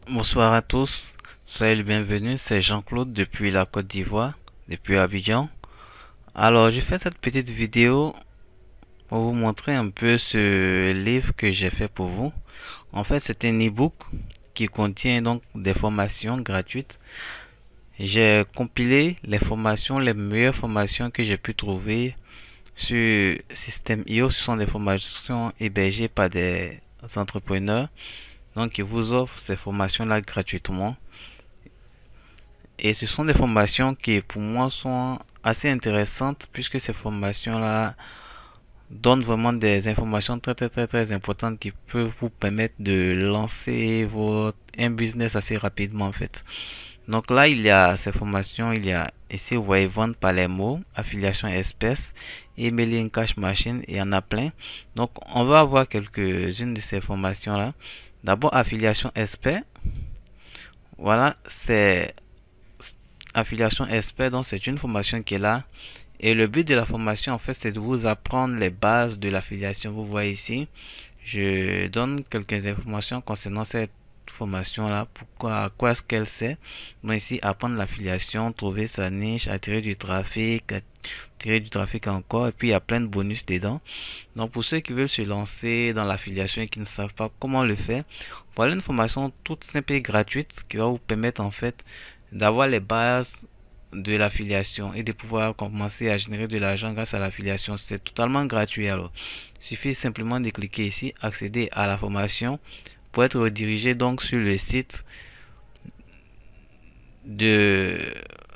Bonsoir à tous, soyez le bienvenu, c'est Jean-Claude depuis la Côte d'Ivoire, depuis Abidjan. Alors, je fais cette petite vidéo pour vous montrer un peu ce livre que j'ai fait pour vous. En fait, c'est un e-book qui contient donc des formations gratuites. J'ai compilé les formations, les meilleures formations que j'ai pu trouver sur System.io. Ce sont des formations hébergées par des entrepreneurs. Donc, ils vous offrent ces formations-là gratuitement. Et ce sont des formations qui pour moi sont assez intéressantes puisque ces formations-là donnent vraiment des informations très importantes qui peuvent vous permettre de lancer un business assez rapidement en fait. Donc là, il y a ces formations, il y a ici vous voyez vendre par les mots, affiliation espèce, emailing cash machine, il y en a plein. Donc on va avoir quelques-unes de ces formations-là. D'abord affiliation espèce, voilà, c'est affiliation expert, donc c'est une formation qui est là. Et le but de la formation, en fait, c'est de vous apprendre les bases de l'affiliation. Vous voyez ici, je donne quelques informations concernant cette formation-là. Pourquoi, à quoi est-ce qu'elle sert. Donc ici, apprendre l'affiliation, trouver sa niche, attirer du trafic encore. Et puis, il y a plein de bonus dedans. Donc, pour ceux qui veulent se lancer dans l'affiliation et qui ne savent pas comment le faire, voilà une formation toute simple et gratuite qui va vous permettre, en fait, d'avoir les bases de l'affiliation et de pouvoir commencer à générer de l'argent grâce à l'affiliation. C'est totalement gratuit alors. Il suffit simplement de cliquer ici, accéder à la formation pour être redirigé donc sur le site de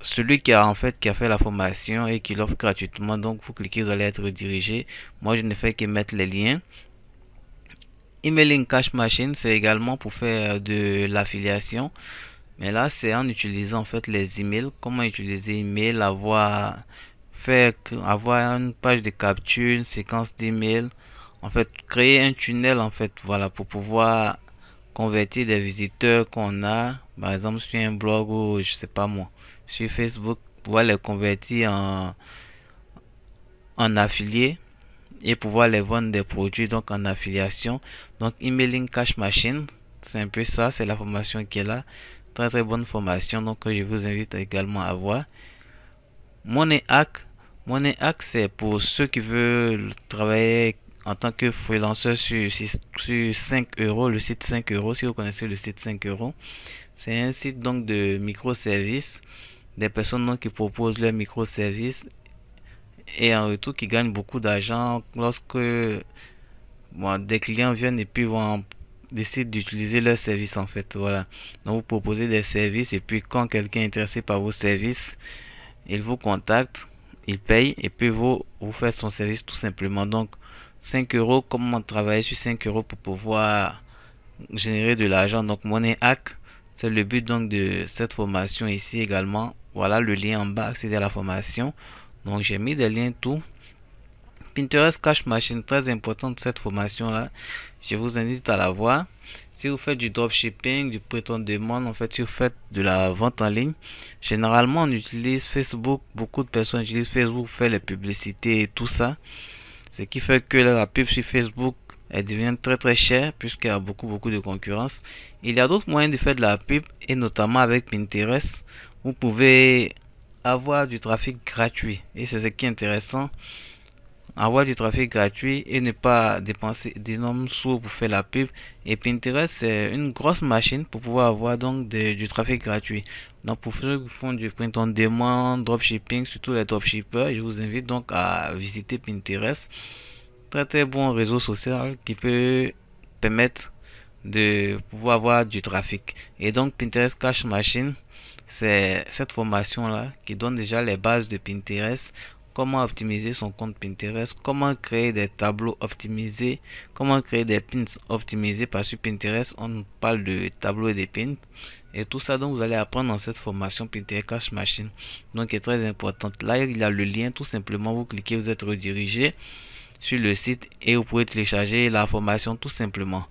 celui qui a fait la formation et qui l'offre gratuitement. Donc vous cliquez, vous allez être redirigé. Moi je ne fais que mettre les liens. Emailing Cash Machine, c'est également pour faire de l'affiliation. Mais là, c'est en utilisant en fait les emails. Comment utiliser email, avoir une page de capture, une séquence d'email. En fait, créer un tunnel en fait, voilà, pour pouvoir convertir des visiteurs qu'on a, par exemple sur un blog ou je sais pas moi, sur Facebook, pouvoir les convertir en affiliés et pouvoir les vendre des produits donc en affiliation. Donc emailing cash machine, c'est un peu ça, c'est la formation qui est là. Très bonne formation donc je vous invite également à voir. Money Hack, Money Hack c'est pour ceux qui veulent travailler en tant que freelanceur sur 5 euros, le site 5 euros, si vous connaissez le site 5 euros. C'est un site donc de microservices, des personnes donc qui proposent leurs microservices et en retour qui gagnent beaucoup d'argent lorsque bon, des clients viennent et puis vont décider d'utiliser leurs services en fait. Voilà. Donc vous proposez des services et puis quand quelqu'un est intéressé par vos services, il vous contacte, il paye et puis vous faites son service tout simplement. Donc 5 euros, comment travailler sur 5 euros pour pouvoir générer de l'argent. Donc Money Hack, c'est le but donc de cette formation ici également. Voilà le lien en bas, accéder à la formation. Donc j'ai mis des liens tout. Pinterest Cash Machine, très importante cette formation là. Je vous invite à la voir. Si vous faites du dropshipping, du prêt-on-demande, en fait, si vous faites de la vente en ligne, généralement on utilise Facebook. Beaucoup de personnes utilisent Facebook pour faire les publicités et tout ça. Ce qui fait que la pub sur Facebook elle devient très chère puisqu'il y a beaucoup de concurrence. Il y a d'autres moyens de faire de la pub et notamment avec Pinterest. Vous pouvez avoir du trafic gratuit et c'est ce qui est intéressant, avoir du trafic gratuit et ne pas dépenser d'énormes sous pour faire la pub. Et Pinterest, c'est une grosse machine pour pouvoir avoir donc du trafic gratuit. Donc pour ceux qui font du print on demand, dropshipping, surtout les dropshippers, je vous invite donc à visiter Pinterest. Très bon réseau social qui peut permettre de pouvoir avoir du trafic. Et donc Pinterest Cash Machine, c'est cette formation là qui donne déjà les bases de Pinterest, comment optimiser son compte Pinterest, comment créer des tableaux optimisés, comment créer des pins optimisés. Parce que Pinterest on parle de tableaux et de pins et tout ça, donc vous allez apprendre dans cette formation Pinterest Cash Machine, donc qui est très importante. Là il y a le lien, tout simplement vous cliquez, vous êtes redirigé sur le site et vous pouvez télécharger la formation tout simplement.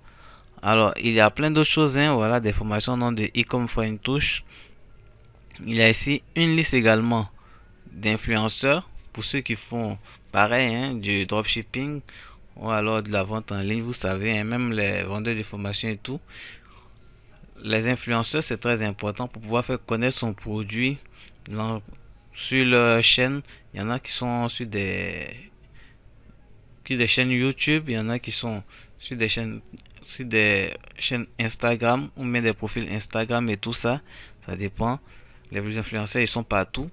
Alors il y a plein d'autres choses, hein, voilà, des formations dans de e-com for une touche. Il y a ici une liste également d'influenceurs pour ceux qui font pareil, hein, du dropshipping ou alors de la vente en ligne, vous savez, hein, même les vendeurs de formation et tout. les influenceurs, c'est très important pour pouvoir faire connaître son produit sur leur chaîne. Il y en a qui sont sur des chaînes YouTube, il y en a qui sont sur des chaînes Instagram ou même des profils Instagram et tout ça. Ça dépend. Les influenceurs, ils sont partout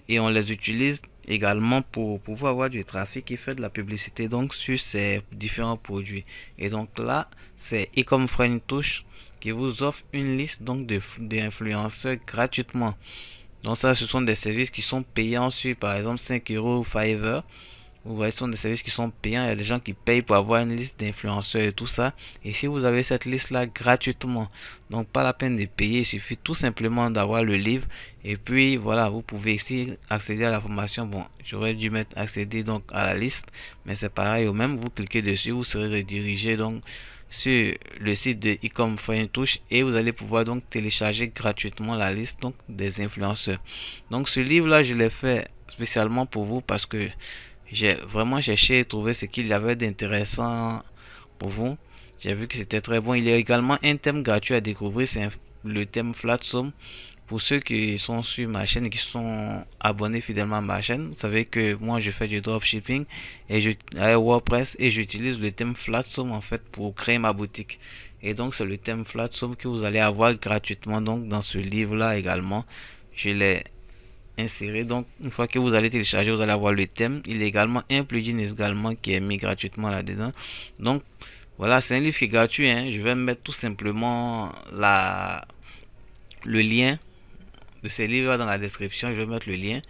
et on les utilise également pour pouvoir avoir du trafic et faire de la publicité donc sur ces différents produits. Et donc là, c'est Ecom Friend Touch qui vous offre une liste donc d'influenceurs gratuitement. Donc ça, ce sont des services qui sont payants sur par exemple 5 euros Fiverr. Vous voyez, ce sont des services qui sont payants. Il y a des gens qui payent pour avoir une liste d'influenceurs et tout ça. Et si vous avez cette liste-là gratuitement, donc pas la peine de payer, il suffit tout simplement d'avoir le livre. Et puis voilà, vous pouvez ici accéder à la formation. Bon, j'aurais dû mettre accéder donc à la liste, mais c'est pareil au même. Vous cliquez dessus, vous serez redirigé donc sur le site de Ecom Friend Touch et vous allez pouvoir donc télécharger gratuitement la liste donc des influenceurs. Donc ce livre-là, je l'ai fait spécialement pour vous parce que j'ai vraiment cherché et trouvé ce qu'il y avait d'intéressant pour vous. J'ai vu que c'était très bon. Il y a également un thème gratuit à découvrir, c'est le thème FlatSum. Pour ceux qui sont sur ma chaîne et qui sont abonnés fidèlement à ma chaîne, vous savez que moi je fais du dropshipping et avec WordPress et j'utilise le thème FlatSum en fait pour créer ma boutique. Et donc c'est le thème FlatSum que vous allez avoir gratuitement donc dans ce livre là également. Je l'ai inséré. Donc une fois que vous allez télécharger, vous allez avoir le thème. Il est également un plugin également qui est mis gratuitement là-dedans. Donc voilà, c'est un livre qui est gratuit, hein. Je vais mettre tout simplement le lien de ces livres dans la description. Je vais mettre le lien.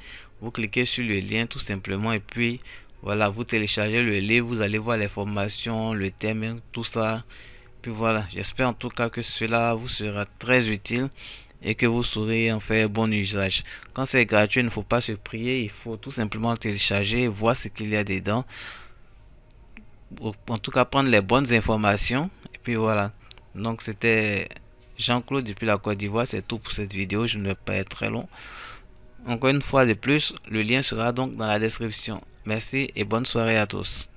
Vous cliquez sur le lien tout simplement et puis voilà, vous téléchargez le livre. Vous allez voir les formations, le thème, tout ça. Puis voilà, j'espère en tout cas que cela vous sera très utile et que vous saurez en faire bon usage. Quand c'est gratuit, il ne faut pas se prier, il faut tout simplement télécharger, voir ce qu'il y a dedans. En tout cas, prendre les bonnes informations. Et puis voilà. Donc c'était Jean-Claude depuis la Côte d'Ivoire. C'est tout pour cette vidéo. Je ne vais pas être très long. Encore une fois de plus, le lien sera donc dans la description. Merci et bonne soirée à tous.